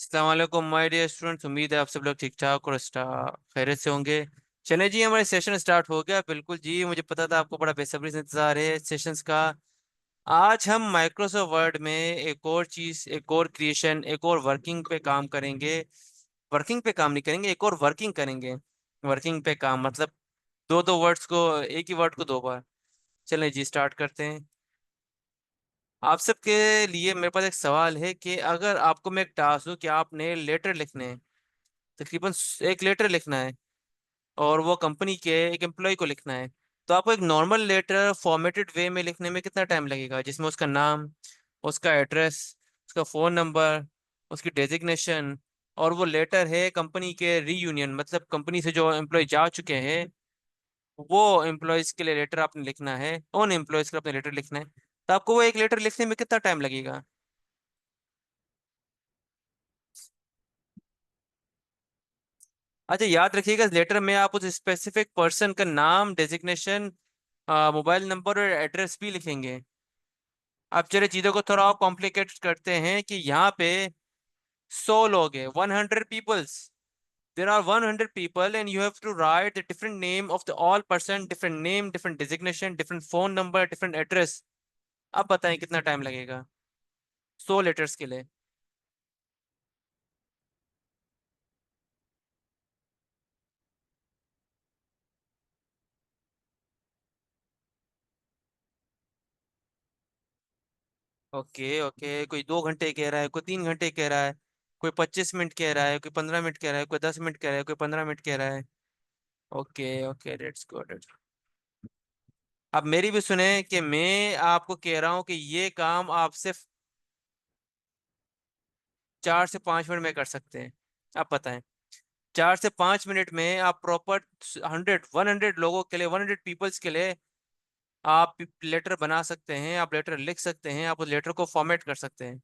अस्सलाम वालेकुम my dear students. उम्मीद है आप सब लोग ठीक ठाक और खैरियत से होंगे। चले जी, हमारे सेशन स्टार्ट हो गया। बिल्कुल जी, मुझे पता था आपको बड़ा बेसब्री से इंतजार है सेशंस का। आज हम माइक्रोसॉफ्ट वर्ड में एक और चीज, एक और क्रिएशन, एक और वर्किंग पे काम करेंगे। वर्किंग पे काम नहीं करेंगे, एक और वर्किंग करेंगे। वर्किंग पे काम मतलब दो दो वर्ड्स को, एक ही वर्ड को दो बार। चलें जी, स्टार्ट करते हैं। आप सबके लिए मेरे पास एक सवाल है कि अगर आपको मैं एक टास्क दूं कि आपने लेटर लिखने हैं, तकरीबन एक लेटर लिखना है, और वो कंपनी के एक एम्प्लॉय को लिखना है, तो आपको एक नॉर्मल लेटर फॉर्मेटेड वे में लिखने में कितना टाइम लगेगा, जिसमें उसका नाम, उसका एड्रेस, उसका फ़ोन नंबर, उसकी डेजिग्नेशन, और वो लेटर है कंपनी के रीयूनियन, मतलब कंपनी से जो एम्प्लॉय जा चुके हैं वो एम्प्लॉयज के लिए लेटर आपने लिखना है, उन एम्प्लॉयज के लिए अपने लेटर लिखना है। तो आपको वो एक लेटर लिखने में कितना टाइम लगेगा? अच्छा, याद रखिएगा, इस लेटर में आप उस स्पेसिफिक पर्सन का नाम, डेजिग्नेशन, मोबाइल नंबर और एड्रेस भी लिखेंगे। अब चलिए चीज़ों को थोड़ा और कॉम्प्लिकेट करते हैं कि यहाँ पे 100 लोग हैं, 100 peoples. There are 100 people and you have to write the different name of the all person, different name, different designation, different phone number, different address। अब बताएं कितना टाइम लगेगा 100 लेटर्स के लिए? ओके ओके, कोई 2 घंटे कह रहा है, कोई 3 घंटे कह रहा है, कोई 25 मिनट कह रहा है, कोई 15 मिनट कह रहा है, कोई 10 मिनट कह रहा है, कोई 15 मिनट कह रहा है। Okay okay, let's go. अब मेरी भी सुने कि मैं आपको कह रहा हूं कि ये काम आप सिर्फ 4 से 5 मिनट में कर सकते हैं। आप बताएं, 4 से 5 मिनट में आप प्रॉपर 100 लोगों के लिए, 100 पीपल्स के लिए आप लेटर बना सकते हैं, आप लेटर लिख सकते हैं, आप उस लेटर को फॉर्मेट कर सकते हैं।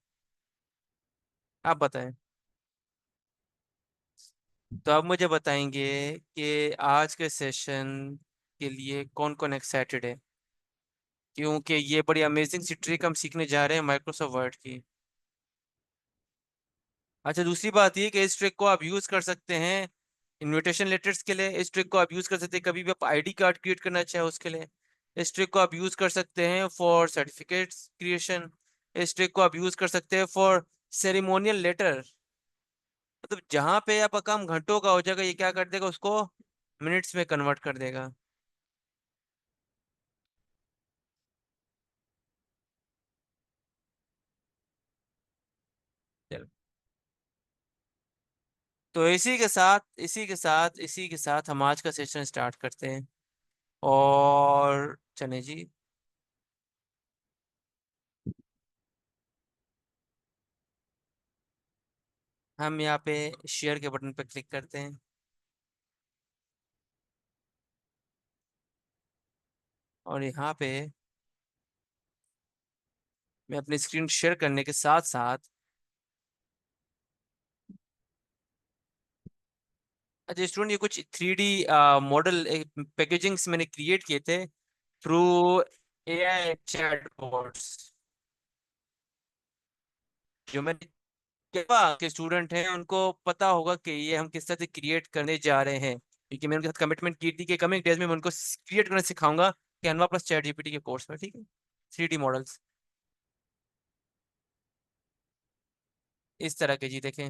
आप बताएं। तो आप मुझे बताएंगे कि आज के सेशन के लिए कौन कौन एक्साइटेड है, क्योंकि ये बड़ी अमेजिंग सी ट्रिक हम सीखने जा रहे हैं माइक्रोसॉफ्ट वर्ड की। अच्छा, दूसरी बात ये कि इस ट्रिक को आप यूज कर सकते हैं इनविटेशन लेटर्स के लिए। इस ट्रिक को आप यूज कर सकते हैं कभी भी आप आईडी कार्ड क्रिएट करना चाहे उसके लिए। इस ट्रिक को आप यूज कर सकते हैं फॉर सर्टिफिकेट्स क्रिएशन। इस ट्रिक को आप यूज कर सकते हैं फॉर सेरेमोनियल लेटर। मतलब जहां पे आपका काम घंटों का हो जाएगा, ये क्या कर देगा, उसको मिनट्स में कन्वर्ट कर देगा। चलो, तो इसी के साथ हम आज का सेशन स्टार्ट करते हैं। और चले जी, हम यहाँ पे शेयर के बटन पर क्लिक करते हैं, और यहाँ पे मैं अपनी स्क्रीन शेयर करने के साथ साथ, अच्छा स्टूडेंट, ये कुछ 3D मॉडल पैकेजिंग्स मैंने क्रिएट किए थे थ्रू एआई चैटबॉट्स, जो मैंने के स्टूडेंट हैं उनको पता होगा कि ये हम किस तरह से क्रिएट करने जा रहे हैं, क्योंकि मैंने उनके साथ कमिटमेंट की थी कि कमिंग डेज में मैं उनको क्रिएट करना सिखाऊंगा कैनवा प्लस चैट जीपीटी के कोर्स में। ठीक है, 3D मॉडल्स इस तरह के जी, देखें,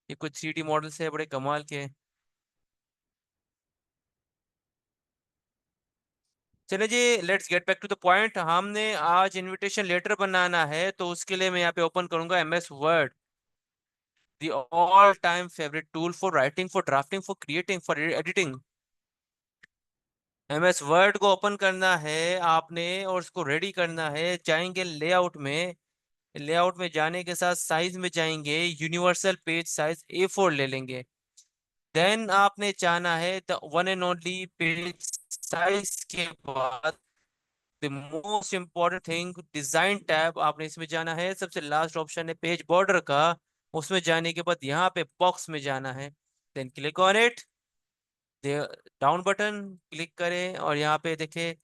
ये कुछ 3D मॉडल्स है, बड़े कमाल के। चलिए जी, let's get back to the point. हमने आज इनविटेशन लेटर बनाना है, तो उसके लिए मैं यहाँ पे ओपन करूंगा MS word, the all time favourite tool for writing, for drafting, for creating, for editing. MS word को ओपन करना है आपने और उसको रेडी करना है। जाएंगे लेआउट में, लेआउट में जाने के साथ साइज में जाएंगे, यूनिवर्सल पेज साइज A4 ले लेंगे। देन आपने चाहना है the one and only page size के बाद the most important thing, design tab, आपने इसमें जाना है। सबसे लास्ट ऑप्शन है पेज बॉर्डर का, उसमें जाने के बाद यहाँ पे बॉक्स में जाना है। Then click on it, down button click करें, और यहाँ पे देखें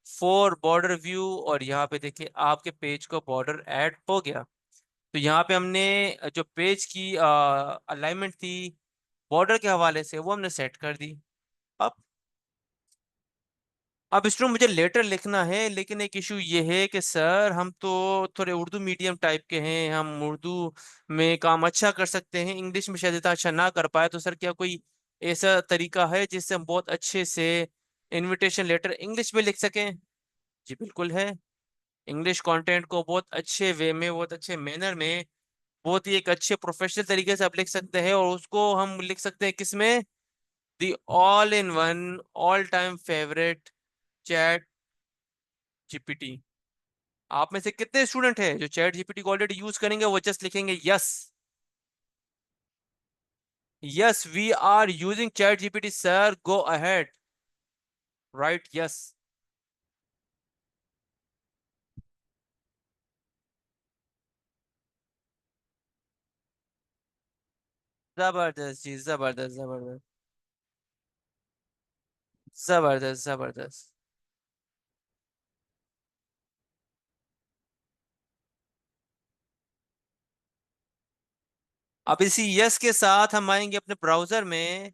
फॉर बॉर्डर व्यू, और यहाँ पे देखें आपके पेज को बॉर्डर ऐड हो गया। तो यहाँ पे हमने जो पेज की अलाइनमेंट थी बॉर्डर के हवाले से वो हमने सेट कर दी। अब अब स्टूडेंट मुझे लेटर लिखना है, लेकिन एक इशू ये है कि सर हम तो थोड़े उर्दू मीडियम टाइप के हैं, हम उर्दू में काम अच्छा कर सकते हैं, इंग्लिश में शायद इतना अच्छा ना कर पाए। तो सर क्या कोई ऐसा तरीका है जिससे हम बहुत अच्छे से इनविटेशन लेटर इंग्लिश में लिख सकें? जी बिल्कुल है। इंग्लिश कंटेंट को बहुत अच्छे वे में, बहुत अच्छे मैनर में, बहुत ही एक अच्छे प्रोफेशनल तरीके से आप लिख सकते हैं, और उसको हम लिख सकते हैं किसमें? The all in one, all time favourite, ChatGPT. आप में से कितने स्टूडेंट हैं जो चैट जीपीटी को ऑलरेडी यूज करेंगे? वो जस्ट लिखेंगे yes. Yes we are using ChatGPT sir, go ahead, right yes. जबरदस्त जी, जबरदस्त जबरदस्त। जबरदस्त जबरदस्त। अब इसी यस के साथ हम आएंगे अपने ब्राउजर में,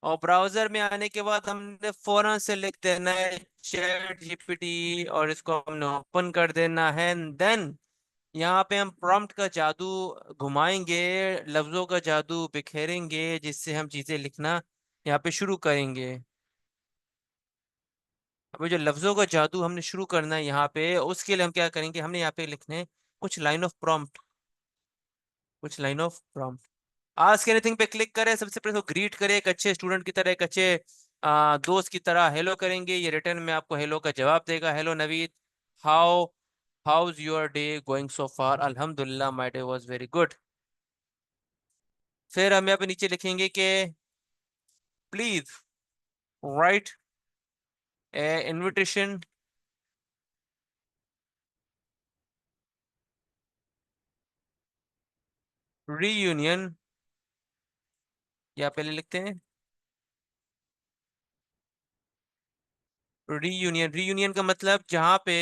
और ब्राउजर में आने के बाद हमने फौरन से लिख देना है चैट जीपीटी, और इसको हमने ओपन कर देना है। देन यहाँ पे हम प्रॉम्प्ट का जादू घुमाएंगे, लफ्जों का जादू बिखेरेंगे, जिससे हम चीजें लिखना यहाँ पे शुरू करेंगे। अभी जो लफ्जों का जादू हमने शुरू करना है यहाँ पे, उसके लिए हम क्या करेंगे, हमने यहाँ पे लिखने हैं कुछ लाइन ऑफ प्रॉम्प्ट, कुछ line of prompt. Ask anything पे क्लिक करें, सबसे पहले तो ग्रीट करें एक अच्छे स्टूडेंट की तरह, एक अच्छे दोस्त की तरह हेलो करेंगे, ये रिटर्न में आपको हेलो का जवाब देगा। Hello Naveed, how how's your day going so far? अल्हम्दुलिल्लाह my day was very good. फिर हम यहाँ पे नीचे लिखेंगे कि please write a invitation reunion, या पहले लिखते हैं रीयूनियन। रीयूनियन का मतलब जहाँ पे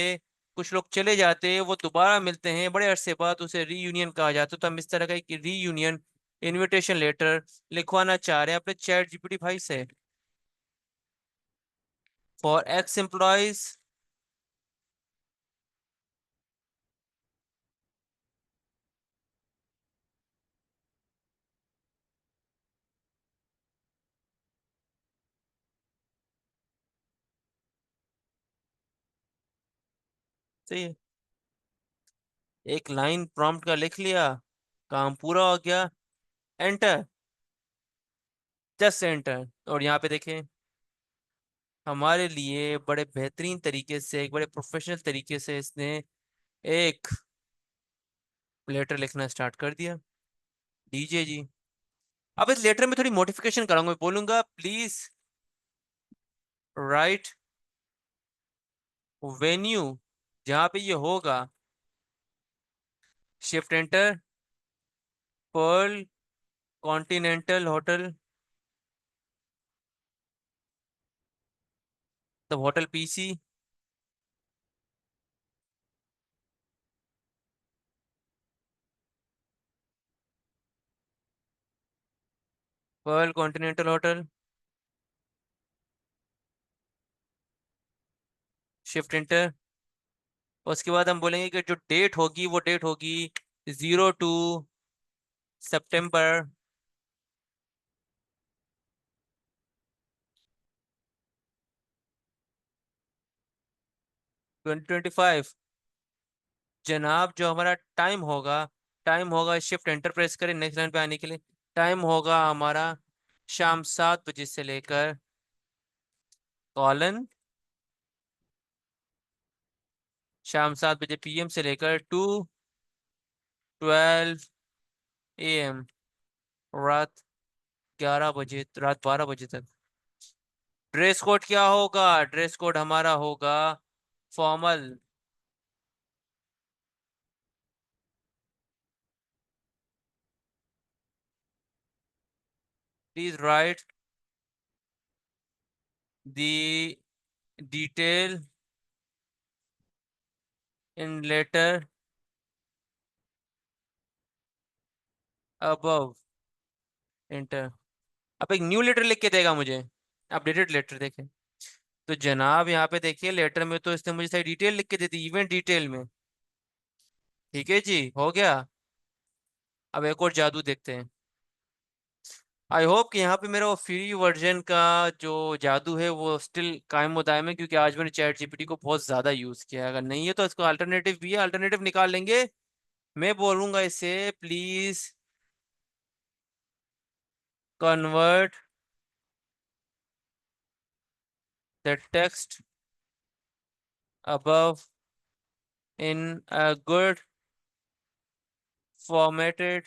कुछ लोग चले जाते हैं वो दोबारा मिलते हैं बड़े अरसे बाद, उसे रीयूनियन कहा जाता है। तो हम इस तरह का एक रीयूनियन इनविटेशन लेटर लिखवाना चाह रहे हैं अपने चैट जीपीटी भाई से। फॉर एक्स एम्प्लॉयज, सही है। एक लाइन प्रॉम्प्ट का लिख लिया, काम पूरा हो गया। Enter, just enter. और यहाँ पे देखें, हमारे लिए बड़े बेहतरीन तरीके से, एक बड़े प्रोफेशनल तरीके से इसने एक लेटर लिखना स्टार्ट कर दिया। डीजे जी, अब इस लेटर में थोड़ी मॉडिफिकेशन करूंगा, मैं बोलूंगा प्लीज राइट वेन्यू, जहाँ पे ये होगा, shift enter, Perl continental hotel, the hotel PC, Perl continental hotel, shift enter. उसके बाद हम बोलेंगे कि जो डेट होगी वो डेट होगी 02 सितंबर 2025। जनाब जो हमारा टाइम होगा, शिफ्ट एंटर प्रेस करें नेक्स्ट लाइन पे आने के लिए। टाइम होगा हमारा शाम 7 बजे से लेकर कॉलन, शाम 7 बजे पीएम से लेकर टू 12 AM, रात 11 बजे, रात 12 बजे तक। ड्रेस कोड क्या होगा? ड्रेस कोड हमारा होगा formal. Please write the detail in letter above enter. अब एक न्यू लेटर लिख के देगा मुझे, अपडेटेड लेटर देखे। तो जनाब यहाँ पे देखिए, लेटर में तो इसने मुझे सारी डिटेल लिख के दे दी, इवेंट डिटेल में। ठीक है जी, हो गया। अब एक और जादू देखते हैं। आई होप कि यहाँ पे मेरा वो फ्री वर्जन का जो जादू है वो स्टिल कायम दायम है, क्योंकि आज मैंने चैट जीपीटी को बहुत ज्यादा यूज किया है। अगर नहीं है तो इसको अल्टरनेटिव भी है, अल्टरनेटिव निकाल लेंगे। मैं बोलूंगा इसे, please convert the text above in a good formatted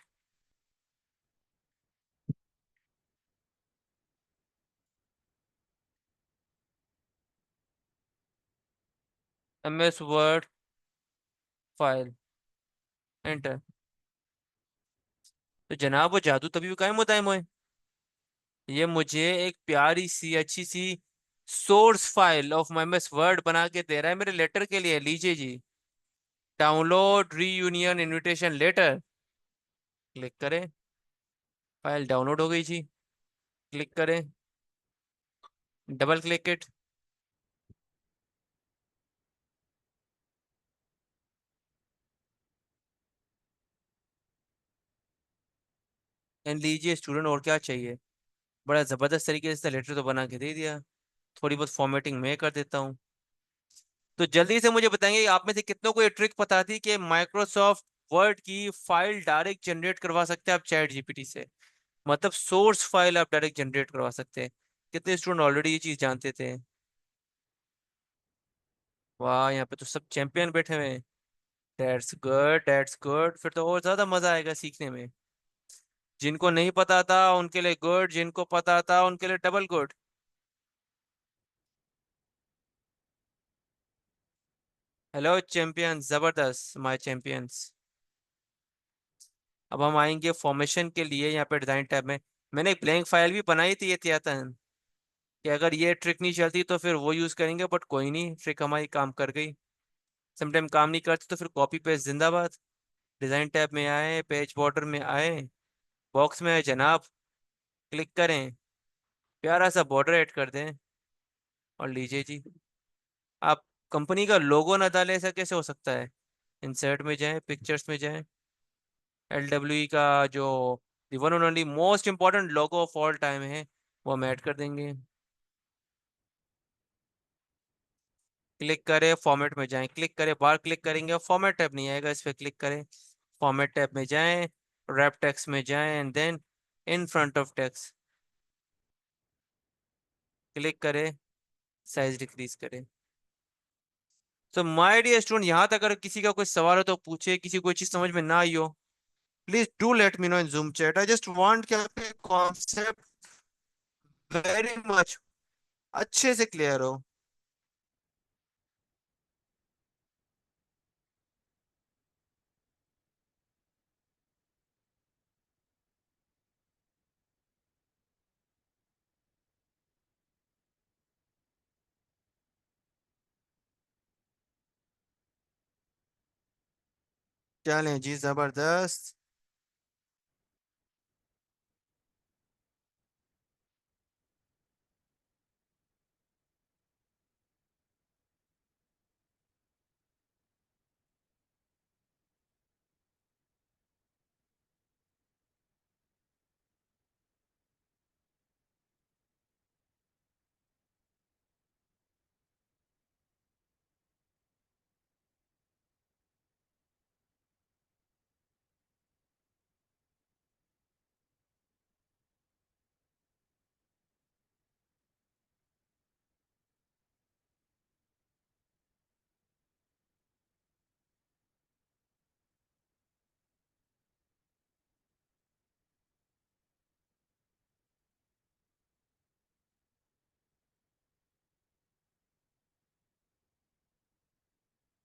MS Word file. Enter. तो जनाब वो जादू तभी भी कायम होता है मोए। ये मुझे एक प्यारी सी अच्छी सी source file of my MS Word बना के दे रहा है मेरे लेटर के लिए। लीजिए जी, download reunion invitation letter. Click करें, फाइल डाउनलोड हो गई जी। क्लिक करें, डबल क्लिक इट, एंड लीजिए स्टूडेंट, और क्या चाहिए। बड़ा जबरदस्त तरीके से लेटर तो बना के दे दिया। थोड़ी बहुत फॉर्मेटिंग मैं कर देता हूँ। तो जल्दी से मुझे बताएंगे आप में से कितनों को ये ट्रिक पता थी कि माइक्रोसॉफ्ट वर्ड की फाइल डायरेक्ट जनरेट करवा सकते हैं आप चैट जीपीटी से। मतलब सोर्स फाइल आप डायरेक्ट जनरेट करवा सकते हैं। कितने स्टूडेंट ऑलरेडी ये चीज जानते थे। वाह, यहाँ पे तो सब चैंपियन बैठे हुए हैं। दैट्स गुड, दैट्स गुड, फिर तो और ज्यादा मजा आएगा सीखने में। जिनको नहीं पता था उनके लिए गुड, जिनको पता था उनके लिए डबल गुड। हेलो चैंपियंस, जबरदस्त माय चैंपियंस। अब हम आएंगे फॉर्मेशन के लिए, यहाँ पे डिजाइन टैब में। मैंने एक ब्लैंक फाइल भी बनाई थी एहतियातन, कि अगर ये ट्रिक नहीं चलती तो फिर वो यूज करेंगे, बट कोई नहीं, ट्रिक हमारी काम कर गई। समटाइम काम नहीं करती तो फिर कॉपी पेस्ट जिंदाबाद। डिजाइन टैब में आए, पेज बॉर्डर में आए, बॉक्स में आए जनाब, क्लिक करें, प्यारा सा बॉर्डर ऐड कर दें, और लीजिए जी। आप कंपनी का लोगो ना डालें, ऐसा कैसे हो सकता है। इंसर्ट में जाएं, पिक्चर्स में जाएं, LWE का जो one and only most important logo of all time है, वो हम ऐड कर देंगे। क्लिक करें, फॉर्मेट में जाएं, क्लिक करें, बार क्लिक करेंगे फॉर्मेट टैब नहीं आएगा, इस पर क्लिक करें, फॉर्मेट टैब में जाएं, रैप टेक्स्ट में जाएं, and then in front of text click करें, साइज डिक्रीज करें। तो माय डियर स्टूडेंट, यहाँ तक अगर किसी का कोई सवाल हो तो पूछे, किसी को कोई चीज समझ में ना आई हो, please do let me know in zoom chat. I just want कि आपके कॉन्सेप्ट वेरी मच अच्छे से क्लियर हो। चलें जी, जबरदस्त।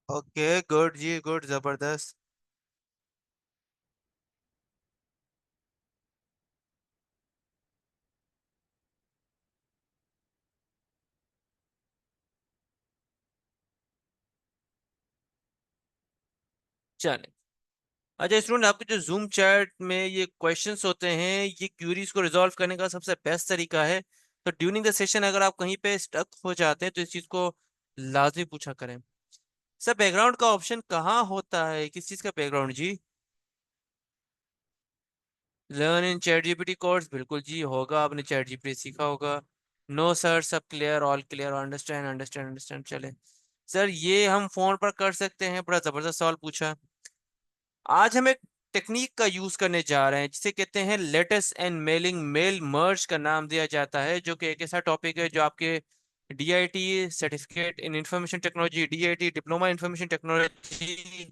ओके, गुड जी, गुड, जबरदस्त। चलें। अच्छा स्टूडेंट, आपके जो जूम चैट में ये क्वेश्चंस होते हैं, ये क्यूरीज को रिजॉल्व करने का सबसे बेस्ट तरीका है। तो ड्यूरिंग द सेशन अगर आप कहीं पे स्टक हो जाते हैं तो इस चीज को लाजमी पूछा करें। सर बैकग्राउंड का ऑप्शन कहाँ होता है, किस चीज का बैकग्राउंड जी? Learn in ChatGPT course, बिल्कुल जी होगा, आपने चैट जीपीटी सीखा होगा। नो सर, सब clear, all clear, understand understand understand. चले सर, ये हम फोन पर कर सकते हैं, बड़ा जबरदस्त सवाल पूछा। आज हम एक टेक्निक का यूज करने जा रहे हैं जिसे कहते हैं letters and mailing, mail merge का नाम दिया जाता है, जो कि एक ऐसा टॉपिक है जो आपके DIT certificate in information technology, DIT diploma information technology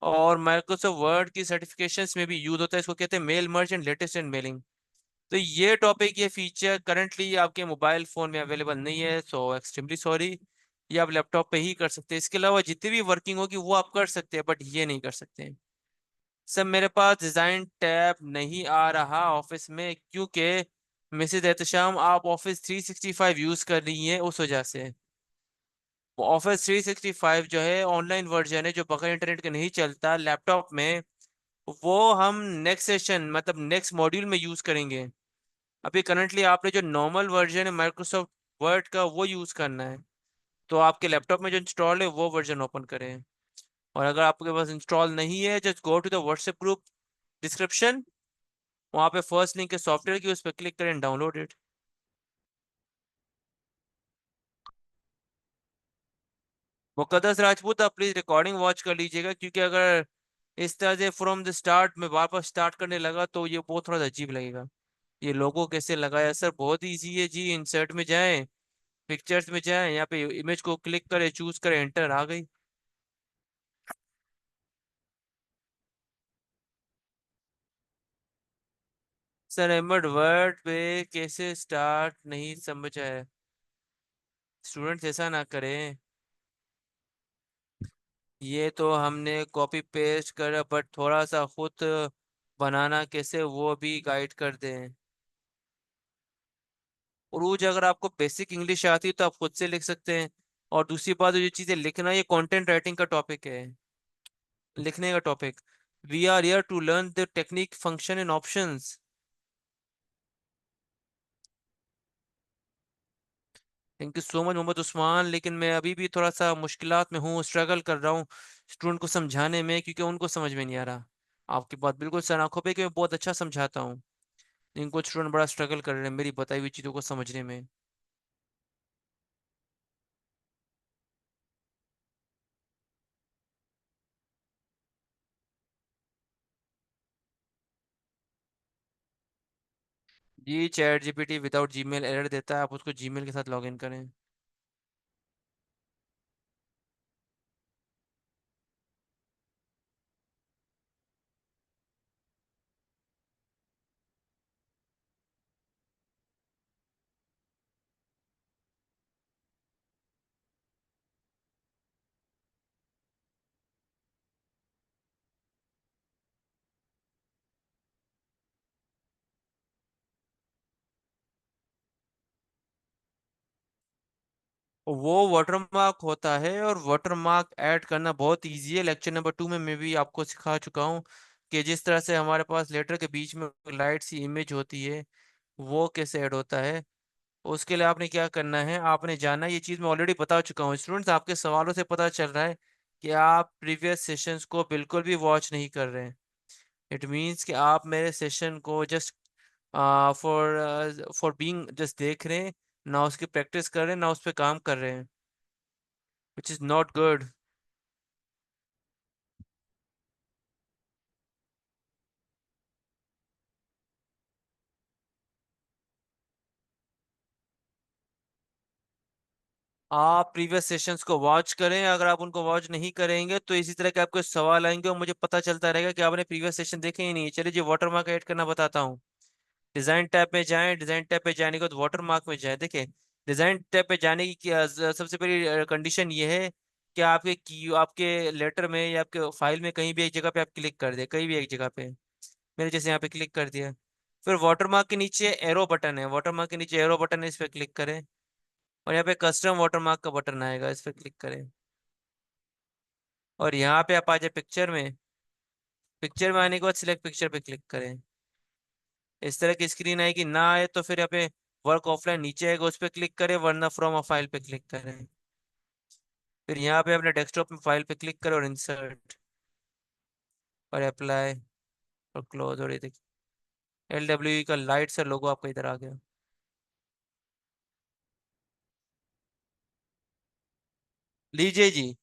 और माइक्रोसॉफ्ट वर्ड की सर्टिफिकेशंस में भी यूज होता है। इसको कहते हैं mail merge and letters and mailing. तो ये टॉपिक, ये फीचर करंटली आपके मोबाइल फोन में अवेलेबल नहीं है, सो एक्सट्रीमली सॉरी। ये आप लैपटॉप पे ही कर सकते हैं, इसके अलावा जितनी भी वर्किंग होगी वो आप कर सकते हैं, बट ये नहीं कर सकते। सर मेरे पास डिजाइन टैब नहीं आ रहा ऑफिस में, क्योंकि मिसेज एहतशाम आप ऑफिस 365 यूज कर रही हैं, उस वजह से। ऑफिस 365 जो है ऑनलाइन वर्जन है, जो बगैर इंटरनेट के नहीं चलता लैपटॉप में। वो हम नेक्स्ट सेशन, मतलब नेक्स्ट मॉड्यूल में यूज करेंगे। अभी करंटली आपने जो नॉर्मल वर्जन है माइक्रोसॉफ्ट वर्ड का वो यूज करना है। तो आपके लैपटॉप में जो इंस्टॉल है वो वर्जन ओपन करें। और अगर आपके पास इंस्टॉल नहीं है, just go to the WhatsApp group description, वहाँ पे फर्स्ट लिंक है सॉफ्टवेयर की, उस पर क्लिक करें, डाउनलोड इट। मुकद्दस राजपूत, आप प्लीज रिकॉर्डिंग वॉच कर लीजिएगा, क्योंकि अगर इस तरह से फ्रॉम द स्टार्ट में वापस स्टार्ट करने लगा तो ये बहुत थोड़ा सा अजीब लगेगा। ये लोगो कैसे लगाया सर? बहुत इजी है जी, इंसर्ट में जाएं, पिक्चर्स में जाएं, यहाँ पे इमेज को क्लिक करें, चूज करें, एंटर, आ गई। सर एमड वर्ड पे कैसे स्टार्ट, नहीं समझ आया। स्टूडेंट्स ऐसा ना करें। ये तो हमने कॉपी पेस्ट कर, बट थोड़ा सा खुद बनाना कैसे वो भी गाइड कर दें। उरूज, अगर आपको बेसिक इंग्लिश आती है तो आप खुद से लिख सकते हैं। और दूसरी बात, जो चीज़ें लिखना, ये कंटेंट राइटिंग का टॉपिक है, लिखने का topic. We are here to learn the technique, function and options. Thank you so much Mohammad Usman, लेकिन मैं अभी भी थोड़ा सा मुश्किलात में हूँ, स्ट्रगल कर रहा हूँ स्टूडेंट को समझाने में, क्योंकि उनको समझ में नहीं आ रहा। आपकी बात बिल्कुल सर आंखों पे कि मैं बहुत अच्छा समझाता हूँ, लेकिन कुछ स्टूडेंट बड़ा स्ट्रगल कर रहे हैं मेरी बताई हुई चीज़ों को समझने में। जी ChatGPT without Gmail error देता है, आप उसको जीमेल के साथ लॉगिन करें। वो वाटरमार्क होता है, और वाटरमार्क ऐड करना बहुत इजी है। लेक्चर नंबर 2 में मैं भी आपको सिखा चुका हूँ कि जिस तरह से हमारे पास लेटर के बीच में लाइट सी इमेज होती है, वो कैसे ऐड होता है। उसके लिए आपने क्या करना है, आपने जाना, ये चीज़ मैं ऑलरेडी बता चुका हूँ स्टूडेंट्स, आपके सवालों से पता चल रहा है कि आप प्रीवियस सेशंस को बिल्कुल भी वॉच नहीं कर रहे हैं। इट मीन्स कि आप मेरे सेशन को जस्ट फॉर बीइंग जस्ट देख रहे हैं, ना उसकी प्रैक्टिस कर रहे हैं, ना उस पर काम कर रहे हैं, विच इज़ नॉट गुड। आप प्रीवियस सेशंस को वॉच करें, अगर आप उनको वॉच नहीं करेंगे तो इसी तरह के आपको सवाल आएंगे और मुझे पता चलता रहेगा कि आपने प्रीवियस सेशन देखे ही नहीं। चलिए जी, वाटरमार्क ऐड करना बताता हूँ। डिजाइन टैब में जाएं, डिजाइन टैब पे जाने के बाद वाटरमार्क में जाएं। देखिए, डिजाइन टैब पे जाने की सबसे पहली कंडीशन ये है कि आपके लेटर में या आपके फाइल में कहीं भी एक जगह पे आप क्लिक कर दे, कहीं भी एक जगह पे। मैंने जैसे यहाँ पे क्लिक कर दिया। फिर वाटरमार्क के नीचे एरो बटन है, वाटरमार्क के नीचे एरो बटन है, इस पर क्लिक करें। और यहाँ पे कस्टम वाटरमार्क का बटन आएगा, इस पर क्लिक करें। और यहाँ पे आप आ जाए पिक्चर में। पिक्चर में आने के बाद सिलेक्ट पिक्चर पे क्लिक करें। इस तरह की स्क्रीन आएगी, ना आए तो फिर यहाँ पे वर्क ऑफलाइन नीचे आएगा, उस पर क्लिक करें, वरना फ्रॉम अ फाइल पे क्लिक करें। फिर यहाँ पे अपने डेस्कटॉप में फाइल पे क्लिक करें और इंसर्ट और अप्लाई और क्लोज, और ये देखिए LWE का लाइट से लोगो आपका इधर आ गया। लीजिए जी।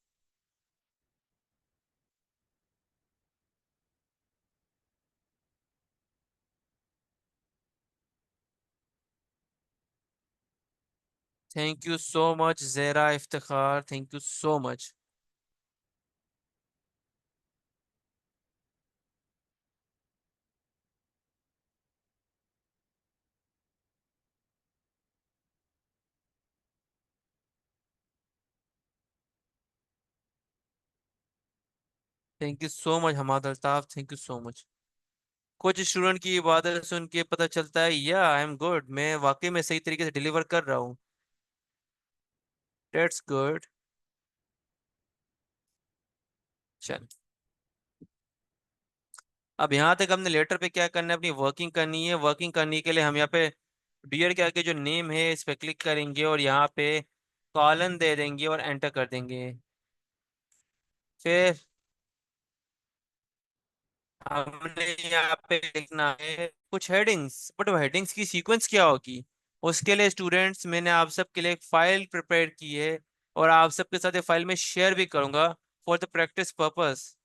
Thank you so much Zara Iftikhar, thank you so much. Thank you so much Hammad Altaf, thank you so much. कुछ स्टूडेंट की इबादत सुन के पता चलता है या आई एम गुड, मैं वाकई में सही तरीके से डिलीवर कर रहा हूँ। That's good. चल, अब यहाँ तक हमने लेटर पे क्या करना है, अपनी वर्किंग करनी है। वर्किंग करने के लिए हम यहाँ पे डियर के आगे जो नेम है इस पे क्लिक करेंगे और यहाँ पे कॉलन दे देंगे और एंटर कर देंगे। फिर हमने यहाँ पे लिखना है कुछ हेडिंग्स, बट वो हेडिंग्स की सीक्वेंस क्या होगी, उसके लिए स्टूडेंट्स मैंने आप सबके लिए एक फाइल प्रिपेयर की है और आप सबके साथ ये फाइल में शेयर भी करूंगा फॉर द प्रैक्टिस पर्पस।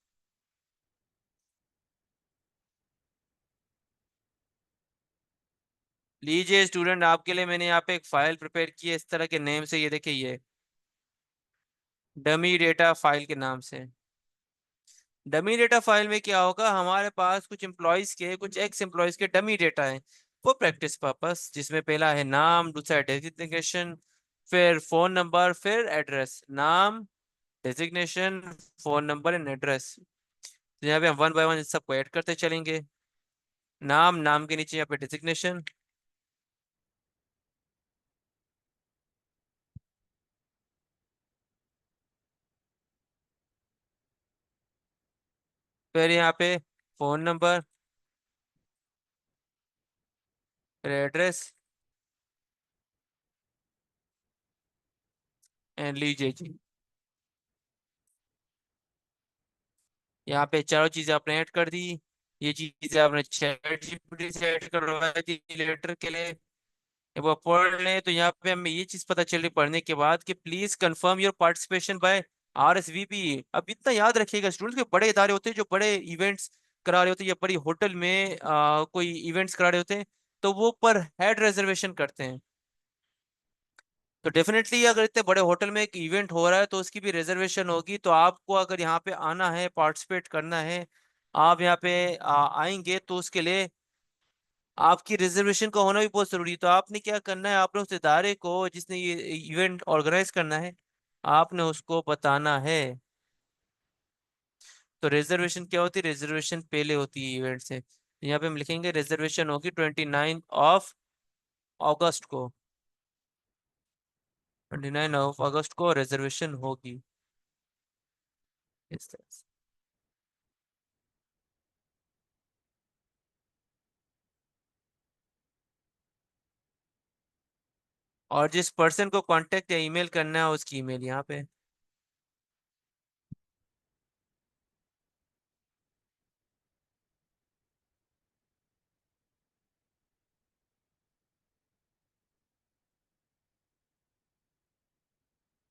लीजिए स्टूडेंट, आपके लिए मैंने यहाँ पे एक फाइल प्रिपेयर की है इस तरह के नेम से, ये देखिए, ये डमी डेटा फाइल के नाम से। डमी डेटा फाइल में क्या होगा, हमारे पास कुछ एम्प्लॉयज के, कुछ एक्स एम्प्लॉयज के डमी डेटा है वो प्रैक्टिस पर्पस, जिसमें पहला है नाम, दूसरा है डेजिग्नेशन, फिर फोन नंबर, फिर एड्रेस। नाम, designation, phone number and address. तो यहाँ पे हम वन बाय वन सबको ऐड करते चलेंगे। नाम, नाम के नीचे यहाँ पे डेजिग्नेशन, फिर यहाँ पे फोन नंबर, फिर एड्रेस एंड लीजिए जी। यहाँ पे चारों चीजें आपने ऐड कर दी। ये चीजें आपने चैट जीपीटी से ऐड करवाई थी लेटर के लिए, जब वो पढ़ लें तो यहाँ पे हमें ये चीज पता चली पढ़ने के बाद कि please confirm your participation by RSVP। अब इतना याद रखिएगा स्टूडेंट्स के, बड़े इदारे होते हैं जो बड़े इवेंट्स करा रहे होते हैं या बड़ी होटल में कोई इवेंट्स करा रहे होते हैं, तो वो पर हेड रिजर्वेशन करते हैं। तो डेफिनेटली अगर इतने बड़े होटल में एक इवेंट हो रहा है तो उसकी भी रिजर्वेशन होगी। तो आपको अगर यहाँ पे आना है, पार्टिसिपेट करना है, आप यहाँ पे आएंगे तो उसके लिए आपकी रिजर्वेशन का होना भी बहुत जरूरी है। तो आपने क्या करना है, आपने उस इदारे को जिसने ये इवेंट ऑर्गेनाइज करना है, आपने उसको बताना है। तो रिजर्वेशन क्या होती है, रिजर्वेशन पहले होती है इवेंट से। यहाँ पे हम लिखेंगे रिजर्वेशन होगी 29 ऑफ अगस्त को, 29 ऑफ अगस्त को रिजर्वेशन होगी, इस तरह से। और जिस पर्सन को कांटेक्ट या ईमेल करना है उसकी ईमेल यहाँ पे।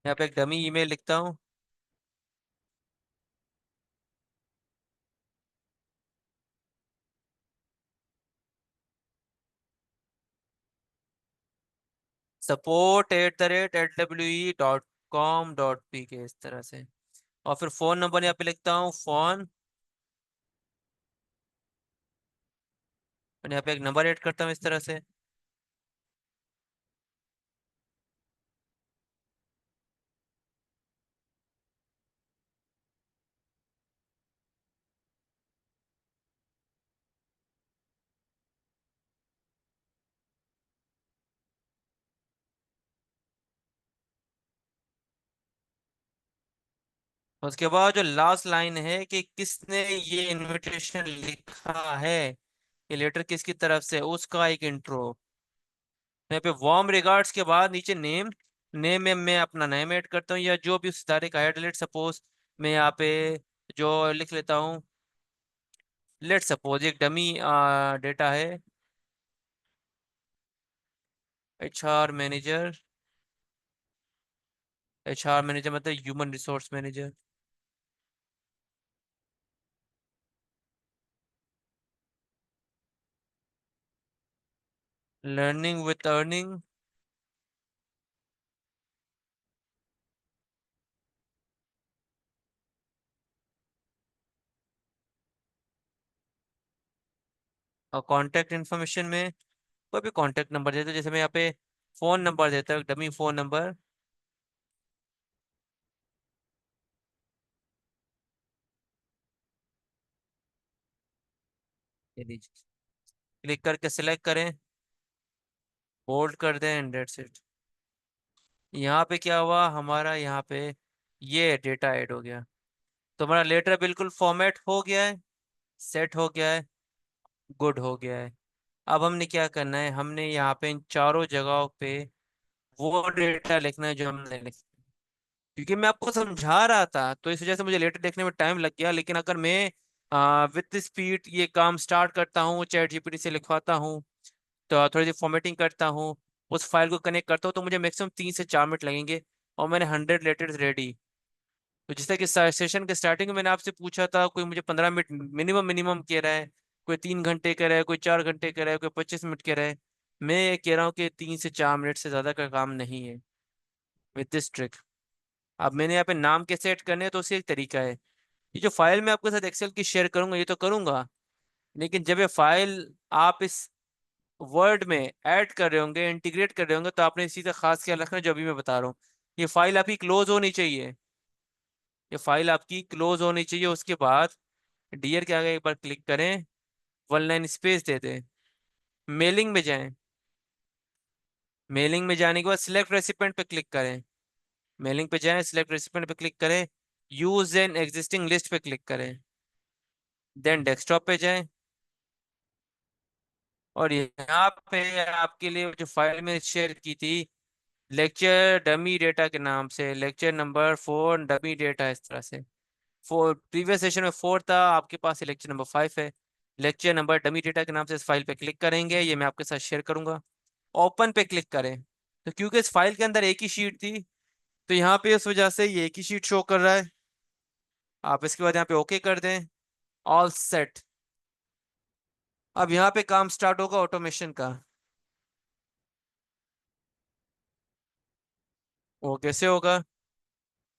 यहाँ पे एक डमी ईमेल लिखता हूँ। support@LWE.com.pk, इस तरह से। और फिर फोन नंबर यहाँ पे लिखता हूँ फोन, और यहाँ पे एक नंबर ऐड करता हूँ इस तरह से। उसके बाद जो लास्ट लाइन है कि किसने ये इनविटेशन लिखा है, ये लेटर किसकी तरफ से, उसका एक इंट्रो। यहाँ पे वार्म रिगार्ड्स के बाद नीचे नेम, नेम में मैं अपना नेम ऐड करता हूँ या जो भी उस इदारे का है। लेट सपोज मैं यहाँ पे जो लिख लेता हूँ, लेट सपोज एक डमी डेटा है, HR मैनेजर। HR मैनेजर मतलब human resource manager. Learning with earning. और कॉन्टैक्ट इन्फॉर्मेशन में कोई भी कॉन्टैक्ट नंबर देते, जैसे मैं यहाँ पे फोन नंबर देता हूँ, डमी फोन नंबर। ये लीजिए, क्लिक करके सिलेक्ट करें, बोल्ड कर दें एंड दैट्स इट। यहाँ पे क्या हुआ हमारा, यहाँ पे ये डेटा ऐड हो गया। तो हमारा लेटर बिल्कुल फॉर्मेट हो गया है, सेट हो गया है, गुड हो गया है। अब हमने क्या करना है, हमने यहाँ पे इन चारों जगहों पे वो डेटा लिखना है जो हमने लिखा। क्योंकि मैं आपको समझा रहा था तो इस वजह से मुझे लेटर देखने में टाइम लग गया, लेकिन अगर मैं विद स्पीड ये काम स्टार्ट करता हूँ, चैट जीपीटी से लिखवाता हूँ, तो थोड़ी सी फॉर्मेटिंग करता हूँ, उस फाइल को कनेक्ट करता हूँ, तो मुझे मैक्सिमम 3 से 4 मिनट लगेंगे और मैंने 100 लेटर्स रेडी। तो जैसे कि सेशन के स्टार्टिंग में मैंने आपसे पूछा था, कोई मुझे 15 मिनट मिनिमम मिनिमम कह रहा है, कोई 3 घंटे कह रहा है, कोई 4 घंटे कह रहा है, कोई 25 मिनट कह रहा है। मैं ये कह रहा हूँ कि 3 से 4 मिनट से ज़्यादा का काम नहीं है विद दिस ट्रिक। अब मैंने यहाँ पे नाम के सेट करने हैं तो उसी एक तरीका है। ये जो फाइल मैं आपके साथ एक्सेल की शेयर करूंगा ये तो करूंगा, लेकिन जब ये फाइल आप इस वर्ड में ऐड कर रहे होंगे, इंटीग्रेट कर रहे होंगे, तो आपने इसी का खास ख्याल रखना जो अभी मैं बता रहा हूँ। ये फाइल आपकी क्लोज होनी चाहिए, ये फाइल आपकी क्लोज होनी चाहिए। उसके बाद डियर के आगे एक बार क्लिक करें, 1 लाइन स्पेस दे दें, मेलिंग में जाएं। मेलिंग में जाने के बाद सिलेक्ट रेसिपेंट पे क्लिक करें, मेलिंग पे जाएं, सिलेक्ट रेसिपेंट पे क्लिक करें, यूज एन एग्जिस्टिंग लिस्ट पे क्लिक करें, देन डेस्कटॉप पे जाएं। और यहाँ पे आपके लिए जो फाइल में शेयर की थी, लेक्चर डमी डेटा के नाम से, लेक्चर नंबर 4 डमी डेटा, इस तरह से। फोर प्रीवियस सेशन में 4 था, आपके पास लेक्चर नंबर 5 है। लेक्चर नंबर डमी डेटा के नाम से इस फाइल पे क्लिक करेंगे, ये मैं आपके साथ शेयर करूंगा। ओपन पे क्लिक करें। तो क्योंकि इस फाइल के अंदर एक ही शीट थी, तो यहाँ पे उस वजह से ये एक ही शीट शो कर रहा है। आप इसके बाद यहाँ पे ओके कर दें, ऑल सेट। अब यहाँ पे काम स्टार्ट होगा ऑटोमेशन का। वो कैसे होगा,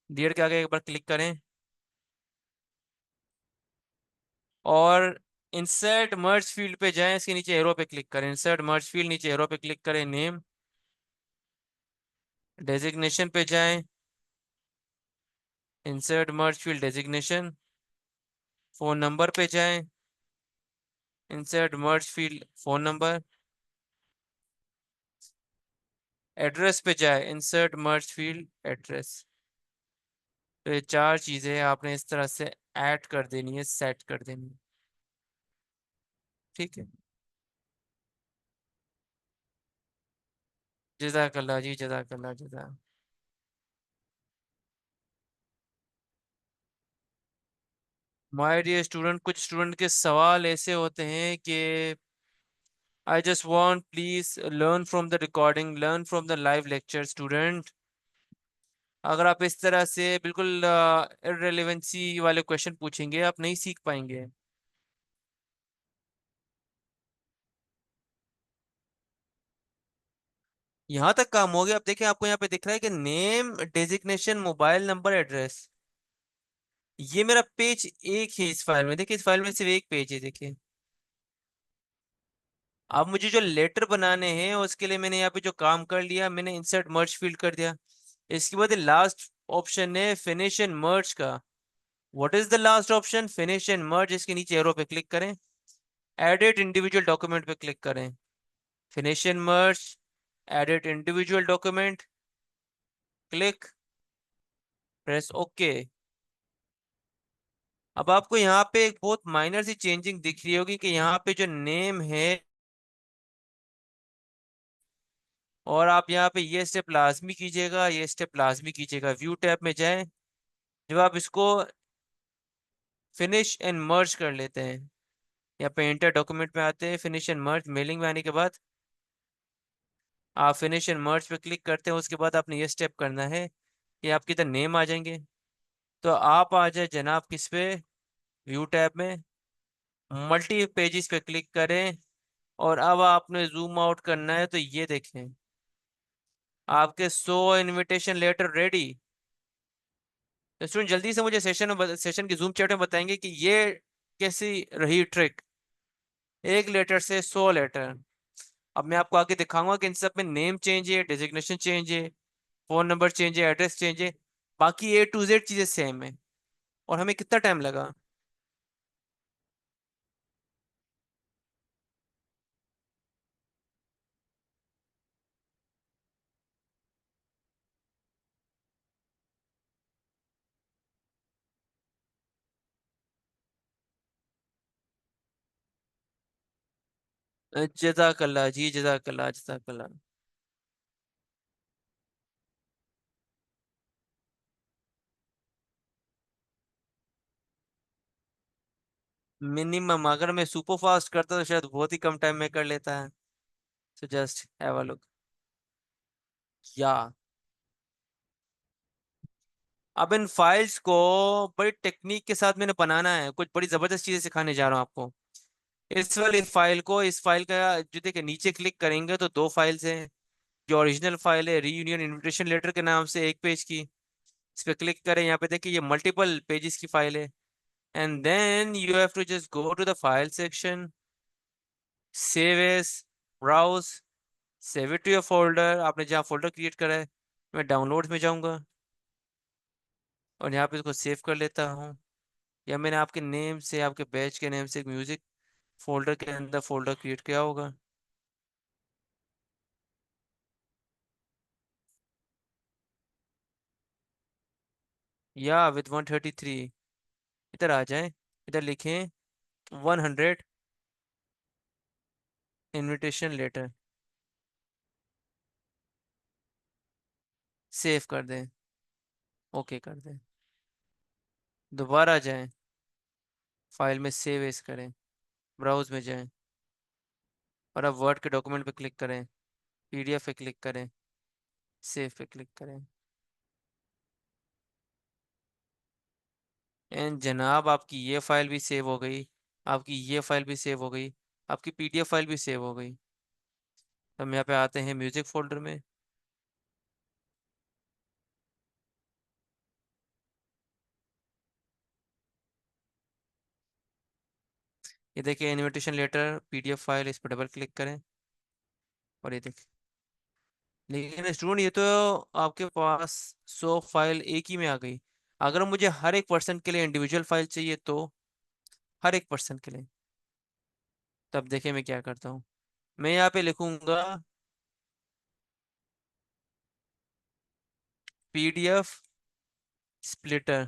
डियर के आगे एक बार क्लिक करें और इंसर्ट मर्ज फील्ड पे जाएं, इसके नीचे एरो पे क्लिक करें, इंसर्ट मर्ज फील्ड, नीचे एरो पे क्लिक करें, नेम, डेजिग्नेशन पे जाएं, इंसर्ट मर्ज फील्ड डेजिग्नेशन, फोन नंबर पे जाएं, इंसर्ट मर्ज फील्ड फोन नंबर, एड्रेस पे जाए, इंसर्ट मर्ज फील्ड एड्रेस। तो ये 4 चीजें आपने इस तरह से ऐड कर देनी है, सेट कर देनी है। ठीक है। जज़ाकल्लाह जी, जज़ाकल्लाह, जज़ा। माय डियर स्टूडेंट, कुछ स्टूडेंट के सवाल ऐसे होते हैं कि I just want please learn from the recording, learn from the live lecture. Student, अगर आप इस तरह से बिल्कुल इररिलेवेंसी वाले क्वेश्चन पूछेंगे, आप नहीं सीख पाएंगे। यहाँ तक काम हो गया। अब देखिए, आपको यहाँ पे दिख रहा है कि name, designation, mobile number, address. ये मेरा पेज एक है इस फाइल में। देखिए, इस फाइल में सिर्फ एक पेज है, देखिए। अब मुझे जो लेटर बनाने हैं उसके लिए मैंने यहाँ पे जो काम कर लिया, मैंने इंसर्ट मर्ज फील्ड कर दिया। इसके बाद लास्ट ऑप्शन है फिनिश एंड मर्ज का। What is the last option, finish and merge. इसके नीचे एरो पे क्लिक करें, एडिट इंडिविजुअल डॉक्यूमेंट पे क्लिक करें, finish and merge, edit individual document, click, press okay. अब आपको यहाँ पे एक बहुत माइनर सी चेंजिंग दिख रही होगी कि यहाँ पे जो नेम है, और आप यहाँ पे ये स्टेप लाजमी कीजिएगा, ये स्टेप लाजमी कीजिएगा। व्यू टैब में जाएं। जब आप इसको फिनिश एंड मर्ज कर लेते हैं, या पेंटर डॉक्यूमेंट में आते हैं, फिनिश एंड मर्ज मेलिंग में आने के बाद आप फिनिश एंड मर्ज पे क्लिक करते हैं। उसके बाद आपने ये स्टेप करना है कि आपके इधर नेम आ जाएंगे। तो आप आ जाए जनाब किस पे, व्यू टैब में, मल्टी पेजेस पे क्लिक करें। और अब आपने जूम आउट करना है तो ये देखें, आपके 100 इनविटेशन लेटर रेडी। स्टूडेंट जल्दी से मुझे सेशन की जूम चैट में बताएंगे कि ये कैसी रही ट्रिक, एक लेटर से 100 लेटर। अब मैं आपको आगे दिखाऊंगा कि इन सब में नेम चेंज है, डेजिग्नेशन चेंज है, फोन नंबर चेंज है, एड्रेस चेंज है, बाकी A to Z चीजें सेम है। और हमें कितना टाइम लगा। जजाकल्ला जी, जजाकल्ला, जजाकल्ला। मिनिमम अगर मैं सुपर फास्ट करता तो शायद बहुत ही कम टाइम में कर लेता है। So just have a look. या अब इन फाइल्स को बड़ी टेक्निक के साथ मैंने बनाना है, कुछ बड़ी जबरदस्त चीजें सिखाने जा रहा हूँ आपको। इस वाली फाइल को, इस फाइल का जो देखिए नीचे क्लिक करेंगे तो दो फाइल्स हैं। जो ओरिजिनल फाइल है रीयूनियन इनविटेशन लेटर के नाम से, एक पेज की, इस पे क्लिक करें। यहाँ पे देखिए ये मल्टीपल पेजेस की फाइल है। And then you have to just go to the file section, save as, browse, save it to your folder. आपने जहाँ फोल्डर क्रिएट करा है, मैं डाउनलोड्स में जाऊंगा और यहाँ पे इसको सेव कर लेता हूँ। या मैंने आपके नेम से, आपके बैच के नेम से एक म्यूजिक फोल्डर के अंदर फोल्डर क्रिएट किया होगा। या विद 133, इधर आ जाएं, इधर लिखें 100 इनविटेशन लेटर, सेव कर दें, ओके कर दें। दोबारा जाएं, फाइल में सेव एज करें, ब्राउज में जाएं, और अब वर्ड के डॉक्यूमेंट पे क्लिक करें, PDF पे क्लिक करें, सेव पे क्लिक करें। एंड जनाब आपकी ये फाइल भी सेव हो गई, आपकी ये फाइल भी सेव हो गई, आपकी PDF फाइल भी सेव हो गई। तो हम यहाँ पे आते हैं म्यूजिक फोल्डर में। ये देखिए इनविटेशन लेटर PDF फाइल, इस पर डबल क्लिक करें और ये देखिए। लेकिन स्टूडेंट ये तो आपके पास 100 फाइल एक ही में आ गई। अगर मुझे हर एक पर्सन के लिए इंडिविजुअल फाइल चाहिए तो, हर एक पर्सन के लिए, तब देखिए मैं क्या करता हूँ। मैं यहाँ पे लिखूंगा PDF स्प्लिटर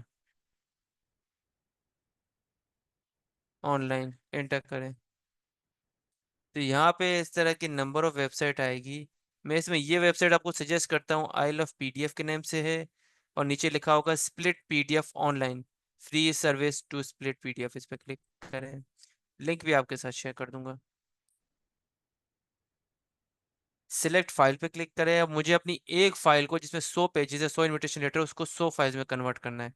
ऑनलाइन, एंटर करें। तो यहाँ पे इस तरह की नंबर ऑफ वेबसाइट आएगी। मैं इसमें ये वेबसाइट आपको सजेस्ट करता हूँ, आई लव PDF के नाम से है। और नीचे लिखा होगा split PDF online, free service to split PDF, इस पर क्लिक करें। लिंक भी आपके साथ शेयर कर दूंगा। सिलेक्ट फाइल पे क्लिक करें। अब मुझे अपनी एक फाइल को जिसमें 100 पेजेस है, 100 इनविटेशन लेटर, उसको 100 फाइल्स में कन्वर्ट करना है।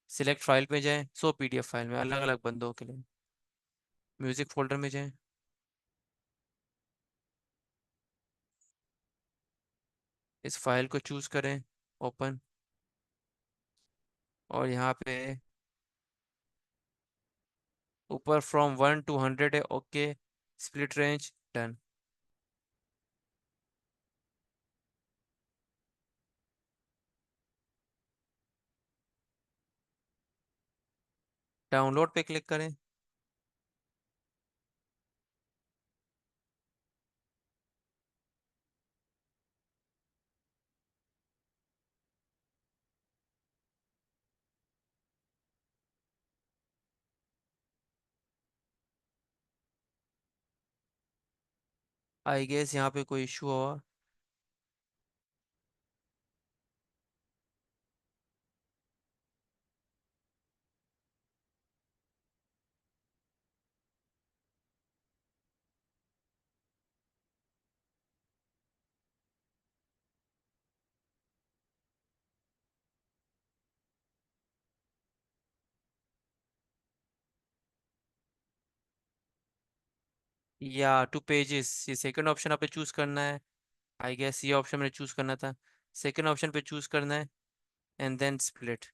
सिलेक्ट फाइल पे जाएं, 100 PDF फाइल में, अलग अलग बंदों के लिए। म्यूजिक फोल्डर में जाएं, इस फाइल को चूज करें, ओपन, और यहाँ पे ऊपर फ्रॉम 1 to 100 है, okay, split range, done. Download पे क्लिक करें। आई गेस यहाँ पे कोई इशू हुआ। या 2 पेजेस, ये सेकंड ऑप्शन आपने चूज करना है। आई गेस ये ऑप्शन मैंने चूज करना था। सेकंड ऑप्शन पे चूज करना है, एंड देन स्प्लिट।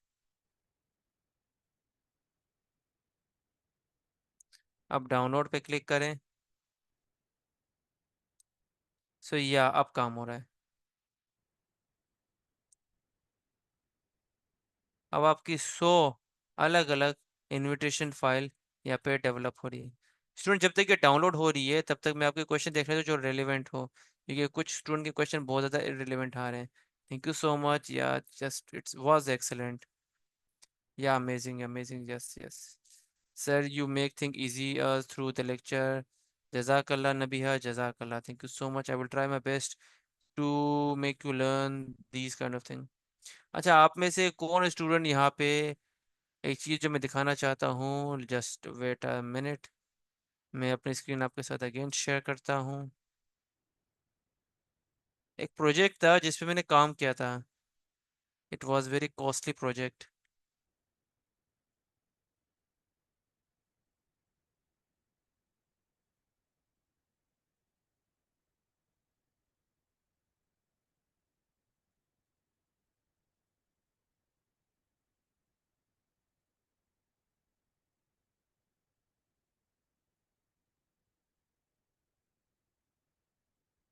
अब डाउनलोड पे क्लिक करें। सो या अब काम हो रहा है। अब आपकी 100 अलग अलग इनविटेशन फाइल यहाँ पे डेवलप हो रही है। स्टूडेंट, जब तक ये डाउनलोड हो रही है तब तक मैं आपके क्वेश्चन देख रहा हूँ जो रेलिवेंट हो, क्योंकि कुछ स्टूडेंट के क्वेश्चन बहुत ज़्यादा इरेलीवेंट आ रहे हैं। थैंक यू सो मच, या जस्ट इट्स वाज एक्सेलेंट। या amazing amazing, yes yes. Sir you make thing easy through the lecture. जजाकल्ला नबीहा, जजाकल्ला, thank you so much, I will try my best to make you learn these kind of thing. अच्छा, आप में से कौन student यहाँ पे, एक चीज़ जो मैं दिखाना चाहता हूँ, जस्ट वेट अ मिनट, मैं अपनी स्क्रीन आपके साथ अगेन शेयर करता हूँ। एक प्रोजेक्ट था जिस पे मैंने काम किया था। It was very costly project.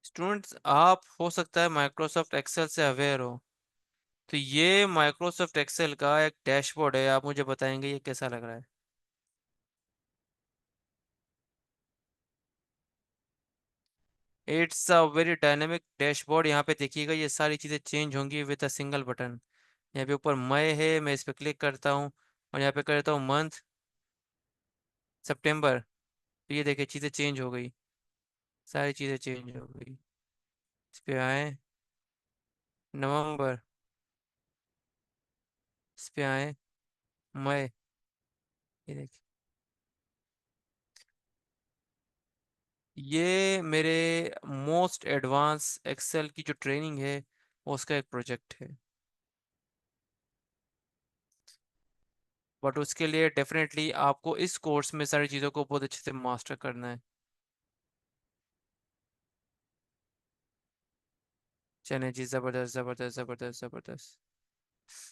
Students, आप हो सकता है माइक्रोसॉफ्ट एक्सेल से अवेयर हो। तो ये माइक्रोसॉफ्ट एक्सेल का एक डैशबोर्ड है, आप मुझे बताएंगे ये कैसा लग रहा है। It's a very dynamic dashboard. यहाँ पे देखिएगा ये सारी चीज़ें चेंज होंगी विद अ सिंगल बटन। यहाँ पे ऊपर मई है, मैं इस पर क्लिक करता हूँ और यहाँ पे करता हूँ मंथ, सितंबर। तो ये देखिए चीज़ें चेंज हो गई, सारी चीज़ें चेंज हो गई। इस पे आए, नवंबर, इस पे आए, मई, ये देखिए। ये मेरे मोस्ट एडवांस एक्सेल की जो ट्रेनिंग है वो उसका एक प्रोजेक्ट है। बट उसके लिए डेफिनेटली आपको इस कोर्स में सारी चीज़ों को बहुत अच्छे से मास्टर करना है। चलिए जी, ज़बरदस्त ज़बरदस्त ज़बरदस्त ज़बरदस्त।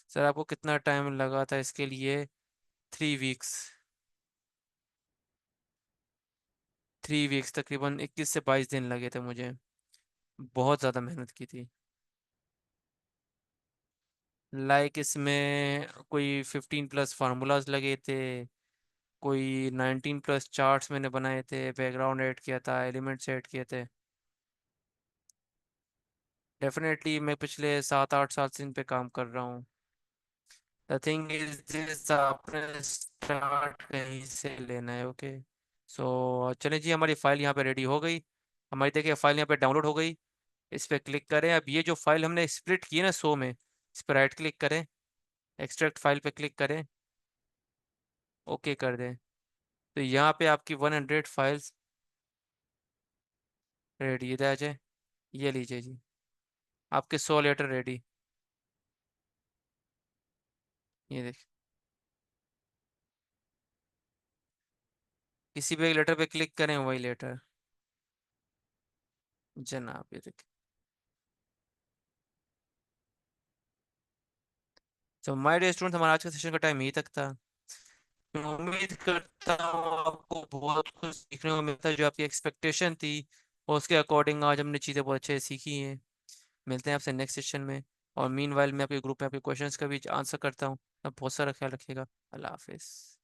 सर आपको कितना टाइम लगा था इसके लिए? 3 वीक्स। 3 वीक्स, तकरीबन 21 से 22 दिन लगे थे मुझे। बहुत ज़्यादा मेहनत की थी। इसमें कोई 15+ फार्मूलाज लगे थे, कोई 19+ चार्ट्स मैंने बनाए थे, बैकग्राउंड ऐड किया था, एलिमेंट्स ऐड किए थे। डेफिनेटली मैं पिछले 7-8 साल से इन पे काम कर रहा हूँ। द थिंग इज दिस, आपने स्टार्ट कहीं से लेना है, ओके। सो चलिए जी, हमारी फाइल यहाँ पे रेडी हो गई। हमारी देखिए फाइल यहाँ पे डाउनलोड हो गई। इस पे क्लिक करें। अब ये जो फाइल हमने स्प्लिट की है ना 100 में, इस पर राइट क्लिक करें, एक्सट्रैक्ट फाइल पे क्लिक करें, ओके कर दें। तो यहाँ पे आपकी 100 फाइल्स रेडी, इधर आ जाए, ये लीजिए जी, आपके 100 लेटर रेडी। ये देखिए, किसी भी एक लेटर पे क्लिक करें, वही लेटर, जनाब, ये देखिए। तो माय डियर स्टूडेंट, हमारा आज का सेशन का टाइम यही तक था। मैं उम्मीद करता हूँ आपको बहुत कुछ सीखने को मिलता है, जो आपकी एक्सपेक्टेशन थी और उसके अकॉर्डिंग आज हमने चीज़ें बहुत अच्छे से सीखी हैं। मिलते हैं आपसे नेक्स्ट सेशन में। और मीन वाइल मैं आपके ग्रुप में आपके क्वेश्चंस का भी आंसर करता हूँ। आप बहुत सारा ख्याल रखिएगा। अल्लाह हाफिज़।